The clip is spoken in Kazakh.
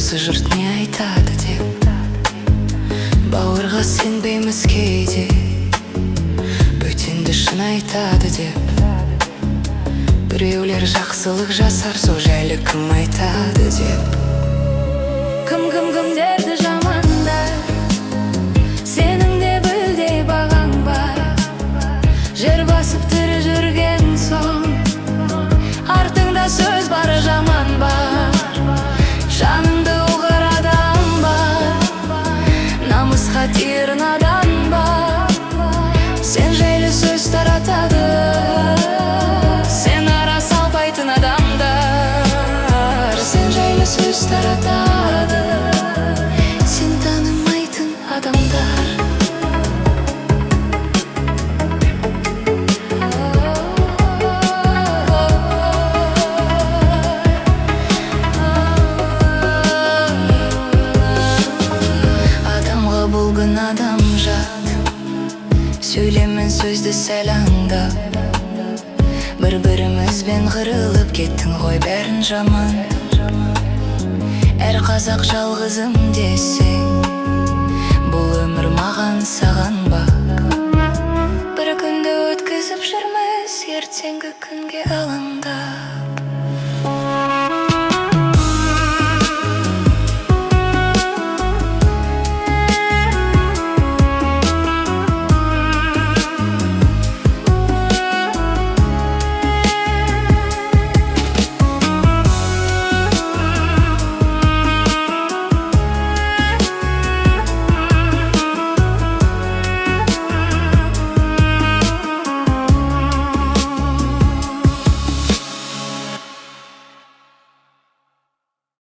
осы жұрт не айтады деп бауырға сенбейміз кейде, бөтенді шын айтады деп. Біреулер жақсылық жасар, сол жайлы кім айтады деп. Кімдерді жамандар, сенің де білдей бағаң бар. Жер басып тірі жүрген соң, артыңда сөз бар, жаман бар. Жаныңды ұғар адам бар, намысқа тиер надан бар. Сен жайлы сөз таратады, сен ара салпайтын адамдар. Сен жайлы сөз таратады, сен танымайтын адамдар. Бұл күн адам жат, сөйлемен сөзді сәл аңдап. Бір-бірімізбен қырылып кеттің ғой, бәрін жаман. Әр қазақ жалғызым десең, бұл өмір маған саған ба?